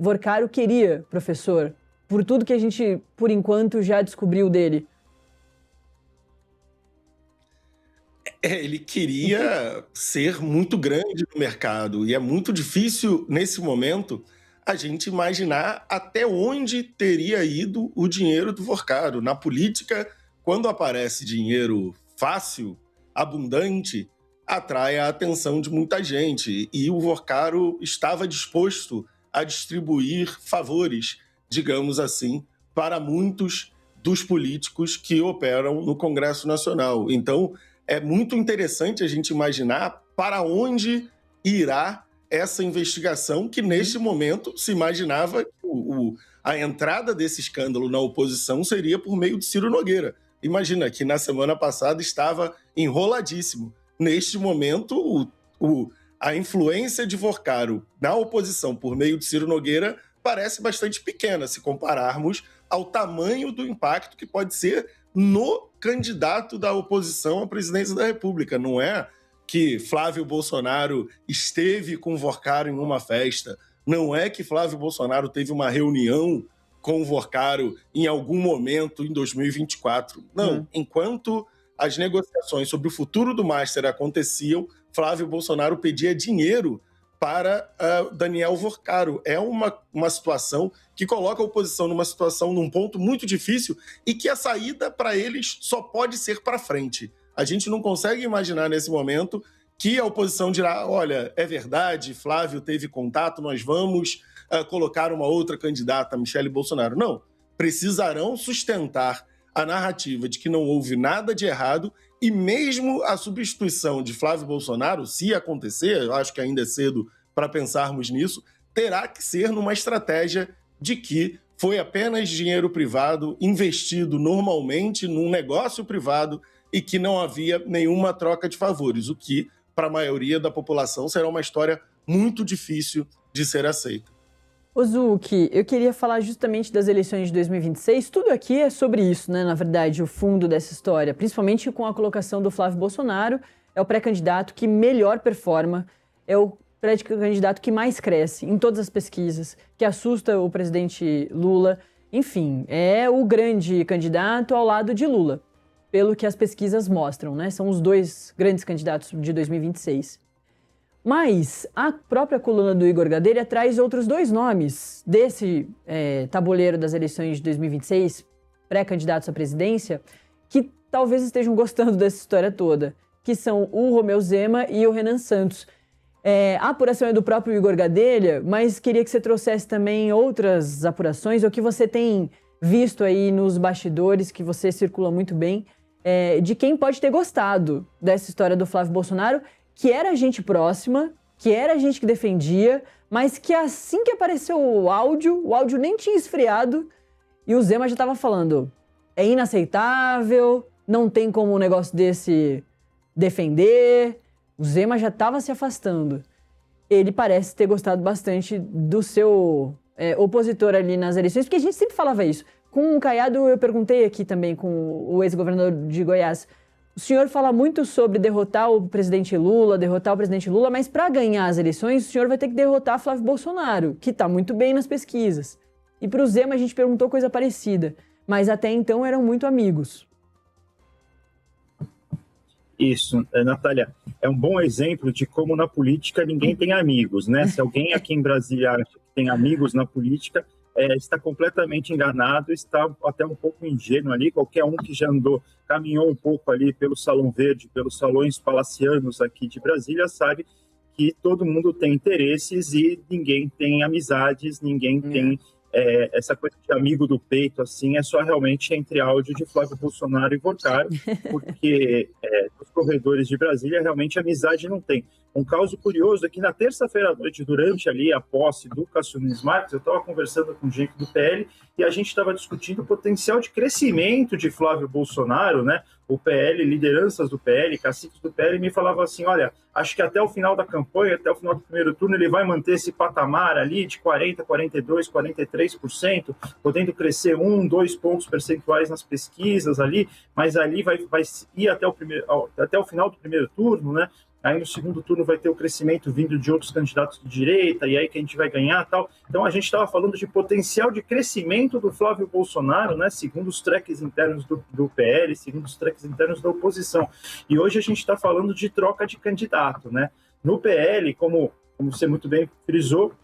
Vorcaro queria, professor, por tudo que a gente, por enquanto, já descobriu dele? Ele queria ser muito grande no mercado e é muito difícil, nesse momento, a gente imaginar até onde teria ido o dinheiro do Vorcaro. Na política, quando aparece dinheiro fácil, abundante, atrai a atenção de muita gente. E o Vorcaro estava disposto a distribuir favores, digamos assim, para muitos dos políticos que operam no Congresso Nacional. Então, é muito interessante a gente imaginar para onde irá essa investigação, que neste momento se imaginava que a entrada desse escândalo na oposição seria por meio de Ciro Nogueira. Imagina que na semana passada estava enroladíssimo. Neste momento, a influência de Vorcaro na oposição por meio de Ciro Nogueira parece bastante pequena, se compararmos ao tamanho do impacto que pode ser no candidato da oposição à presidência da República. Não é que Flávio Bolsonaro esteve com Vorcaro em uma festa, não é que Flávio Bolsonaro teve uma reunião com Vorcaro em algum momento em 2024. Não, enquanto as negociações sobre o futuro do Master aconteciam, Flávio Bolsonaro pedia dinheiro para Daniel Vorcaro. É uma situação que coloca a oposição num ponto muito difícil e que a saída para eles só pode ser para frente. A gente não consegue imaginar nesse momento que a oposição dirá, olha, é verdade, Flávio teve contato, nós vamos colocar uma outra candidata, Michele Bolsonaro. Não, precisarão sustentar a narrativa de que não houve nada de errado e mesmo a substituição de Flávio Bolsonaro, se acontecer, eu acho que ainda é cedo para pensarmos nisso, terá que ser numa estratégia de que foi apenas dinheiro privado investido normalmente num negócio privado e que não havia nenhuma troca de favores, o que, para a maioria da população, será uma história muito difícil de ser aceita. Ozuki, eu queria falar justamente das eleições de 2026. Tudo aqui é sobre isso, né? Na verdade, o fundo dessa história, principalmente com a colocação do Flávio Bolsonaro, é o pré-candidato que melhor performa, é o pré-candidato que mais cresce em todas as pesquisas, que assusta o presidente Lula. Enfim, é o grande candidato ao lado de Lula, pelo que as pesquisas mostram, né? São os dois grandes candidatos de 2026. Mas a própria coluna do Igor Gadelha traz outros dois nomes desse tabuleiro das eleições de 2026, pré-candidatos à presidência, que talvez estejam gostando dessa história toda, que são o Romeu Zema e o Renan Santos. A apuração é do próprio Igor Gadelha, mas queria que você trouxesse também outras apurações, ou que você tem visto aí nos bastidores, que você circula muito bem, de quem pode ter gostado dessa história do Flávio Bolsonaro, que era gente próxima, que era gente que defendia, mas que assim que apareceu o áudio nem tinha esfriado e o Zema já estava falando, é inaceitável, não tem como um negócio desse defender. O Zema já estava se afastando. Ele parece ter gostado bastante do seu opositor ali nas eleições, porque a gente sempre falava isso. Com o Caiado, eu perguntei aqui também com o ex-governador de Goiás, o senhor fala muito sobre derrotar o presidente Lula, mas para ganhar as eleições, o senhor vai ter que derrotar Flávio Bolsonaro, que está muito bem nas pesquisas. E para o Zema a gente perguntou coisa parecida, mas até então eram muito amigos. Isso, Natália, é um bom exemplo de como na política ninguém tem amigos, né? Se alguém aqui em Brasília acha que tem amigos na política, está completamente enganado, está até um pouco ingênuo ali. Qualquer um que já caminhou um pouco ali pelo Salão Verde, pelos salões palacianos aqui de Brasília, sabe que todo mundo tem interesses e ninguém tem amizades, ninguém tem essa coisa de amigo do peito, assim, é só realmente entre áudio de Flávio Bolsonaro e Vorcaro, porque os corredores de Brasília realmente amizade não tem. Um caso curioso é que na terça-feira à noite, durante ali a posse do Cássio Nunes Marques, eu estava conversando com gente do PL e a gente estava discutindo o potencial de crescimento de Flávio Bolsonaro, né? O PL, lideranças do PL, caciques do PL, me falavam assim, olha, acho que até o final da campanha, até o final do primeiro turno, ele vai manter esse patamar ali de 40%, 42%, 43%, podendo crescer 1, 2 pontos percentuais nas pesquisas ali, mas ali vai ir até o final do primeiro turno, né? aí no segundo turno vai ter o crescimento vindo de outros candidatos de direita, e aí que a gente vai ganhar tal. Então a gente estava falando de potencial de crescimento do Flávio Bolsonaro, né, segundo os traques internos do PL, segundo os traques internos da oposição. E hoje a gente está falando de troca de candidato, né? No PL, como você muito bem frisou,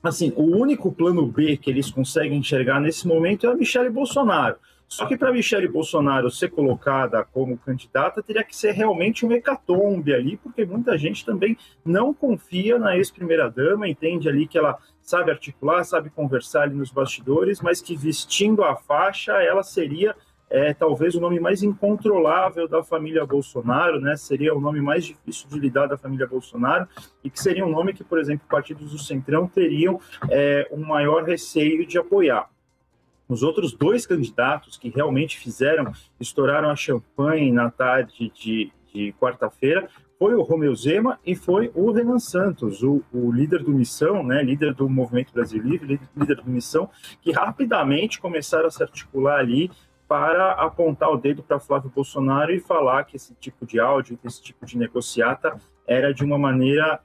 assim, o único plano B que eles conseguem enxergar nesse momento é a Michelle Bolsonaro. Só que para Michelle Bolsonaro ser colocada como candidata, teria que ser realmente um hecatombe ali, porque muita gente também não confia na ex-primeira-dama, entende ali que ela sabe articular, sabe conversar ali nos bastidores, mas que vestindo a faixa, ela seria talvez o nome mais incontrolável da família Bolsonaro, né? Seria o nome mais difícil de lidar da família Bolsonaro, e que seria um nome que, por exemplo, partidos do Centrão teriam um maior receio de apoiar. Os outros dois candidatos que realmente estouraram a champanhe na tarde de quarta-feira, foi o Romeu Zema e foi o Renan Santos, o líder do Missão, né, líder do Movimento Brasil Livre, líder do Missão, que rapidamente começaram a se articular ali para apontar o dedo para Flávio Bolsonaro e falar que esse tipo de áudio, que esse tipo de negociata era de uma maneira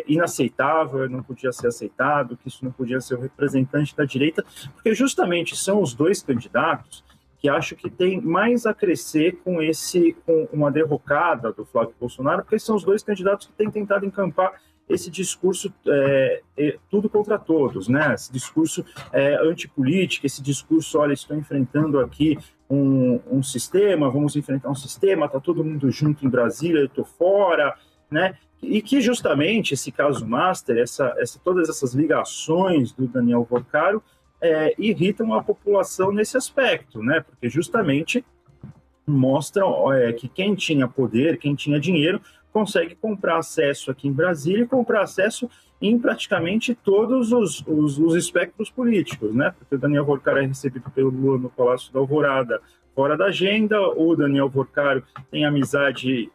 inaceitável, não podia ser aceitado, que isso não podia ser o representante da direita, porque justamente são os dois candidatos que acho que tem mais a crescer com uma derrocada do Flávio Bolsonaro, porque são os dois candidatos que têm tentado encampar esse discurso tudo contra todos, né? Esse discurso antipolítico, esse discurso, olha, estou enfrentando aqui um sistema, vamos enfrentar um sistema, está todo mundo junto em Brasília, eu estou fora, né? E que justamente esse caso Master, todas essas ligações do Daniel Porcaro irritam a população nesse aspecto, né? Porque justamente mostram que quem tinha poder, quem tinha dinheiro, consegue comprar acesso aqui em Brasília e comprar acesso em praticamente todos os espectros políticos, né? Porque o Daniel Porcaro é recebido pelo Lula no Palácio da Alvorada fora da agenda, o Daniel Porcaro tem amizade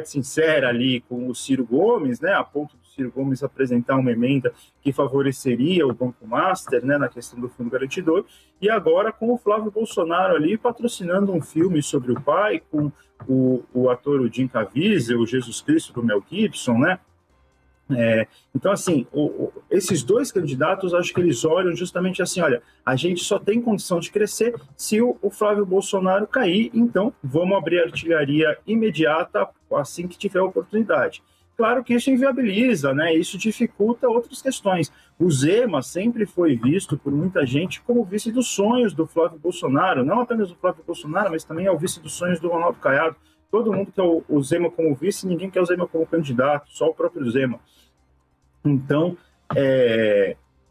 sincera ali com o Ciro Gomes, né? A ponto do Ciro Gomes apresentar uma emenda que favoreceria o Banco Master, né? Na questão do Fundo Garantidor, e agora com o Flávio Bolsonaro ali patrocinando um filme sobre o pai, com o ator o Jim Caviezel, o Jesus Cristo do Mel Gibson, né? Então, assim, esses dois candidatos, acho que eles olham justamente assim, olha, a gente só tem condição de crescer se o Flávio Bolsonaro cair, então vamos abrir artilharia imediata assim que tiver oportunidade. Claro que isso inviabiliza, né? Isso dificulta outras questões. O Zema sempre foi visto por muita gente como vice dos sonhos do Flávio Bolsonaro, não apenas do Flávio Bolsonaro, mas também é o vice dos sonhos do Ronaldo Caiado. Todo mundo quer o Zema como vice, ninguém quer o Zema como candidato, só o próprio Zema. Então,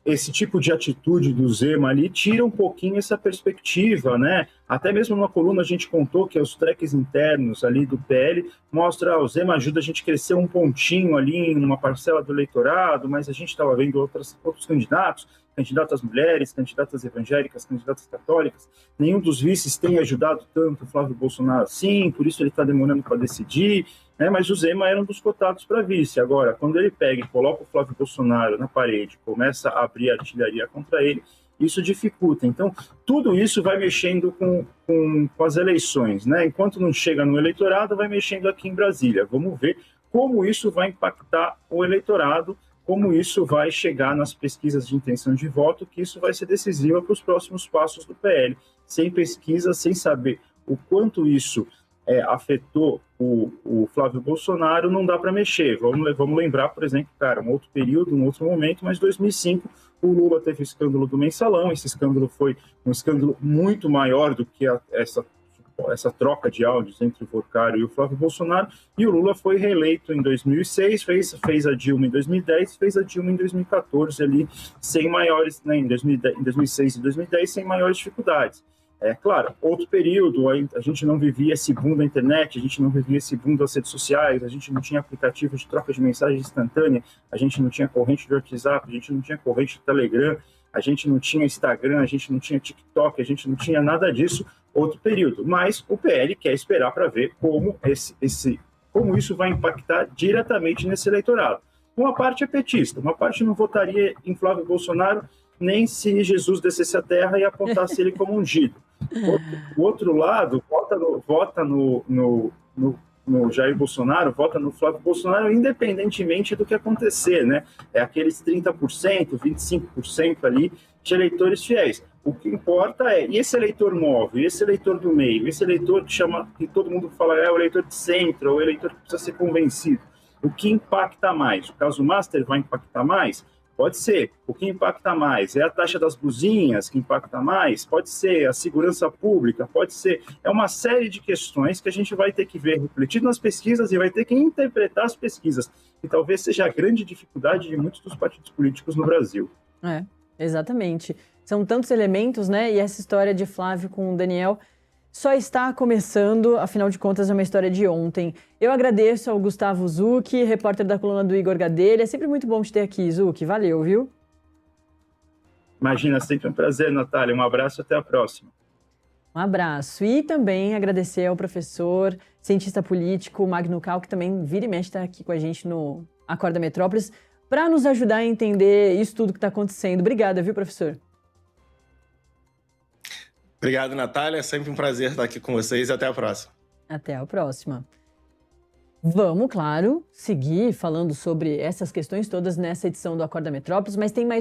esse tipo de atitude do Zema ali tira um pouquinho essa perspectiva, né? Até mesmo na coluna a gente contou que os traques internos ali do PL mostra o Zema ajuda a gente a crescer um pontinho ali em uma parcela do eleitorado, mas a gente estava vendo outros candidatas mulheres, candidatas evangélicas, candidatas católicas. Nenhum dos vices tem ajudado tanto o Flávio Bolsonaro assim, por isso ele está demorando para decidir, né? Mas o Zema era um dos cotados para vice. Agora, quando ele pega e coloca o Flávio Bolsonaro na parede, começa a abrir artilharia contra ele, isso dificulta. Então, tudo isso vai mexendo com as eleições, né? Enquanto não chega no eleitorado, vai mexendo aqui em Brasília. Vamos ver como isso vai impactar o eleitorado, como isso vai chegar nas pesquisas de intenção de voto, que isso vai ser decisivo para os próximos passos do PL. Sem pesquisa, sem saber o quanto isso afetou o Flávio Bolsonaro, não dá para mexer. Vamos lembrar, por exemplo, um outro período, um outro momento, mas 2005, o Lula teve o escândalo do Mensalão. Esse escândalo foi um escândalo muito maior do que essa troca de áudios entre o Porcaro e o Flávio Bolsonaro, e o Lula foi reeleito em 2006, fez a Dilma em 2010, fez a Dilma em 2014, ali, sem maiores, né, em 2006 e 2010, sem maiores dificuldades. Claro, outro período, a gente não vivia esse boom da internet, a gente não vivia esse boom das redes sociais, a gente não tinha aplicativo de troca de mensagem instantânea, a gente não tinha corrente de WhatsApp, a gente não tinha corrente de Telegram, a gente não tinha Instagram, a gente não tinha TikTok, a gente não tinha nada disso, outro período. Mas o PL quer esperar para ver como isso vai impactar diretamente nesse eleitorado. Uma parte é petista, uma parte não votaria em Flávio Bolsonaro nem se Jesus descesse à terra e apontasse ele como ungido. O outro lado vota no Jair Bolsonaro, vota no Flávio Bolsonaro, independentemente do que acontecer, né? É aqueles 30%, 25% ali de eleitores fiéis. O que importa é, e esse eleitor móvel, esse eleitor do meio, esse eleitor que todo mundo fala é o eleitor de centro, ou o eleitor que precisa ser convencido. O que impacta mais? O caso Master vai impactar mais? Pode ser. O que impacta mais? É a taxa das buzinhas que impacta mais? Pode ser a segurança pública? Pode ser. É uma série de questões que a gente vai ter que ver refletido nas pesquisas e vai ter que interpretar as pesquisas, que talvez seja a grande dificuldade de muitos dos partidos políticos no Brasil. Exatamente. São tantos elementos, né? E essa história de Flávio com o Daniel só está começando, afinal de contas é uma história de ontem. Eu agradeço ao Gustavo Zucchi, repórter da coluna do Igor Gadelha. É sempre muito bom te ter aqui, Zucchi. Valeu, viu? Imagina, sempre um prazer, Natália. Um abraço e até a próxima. Um abraço. E também agradecer ao professor, cientista político, Magno Cal, que também vira e mexe está aqui com a gente no Acorda Metrópolis, para nos ajudar a entender isso tudo que está acontecendo. Obrigada, viu, professor? Obrigado, Natália. É sempre um prazer estar aqui com vocês e até a próxima. Até a próxima. Vamos, claro, seguir falando sobre essas questões todas nessa edição do Acorda Metrópolis, mas tem mais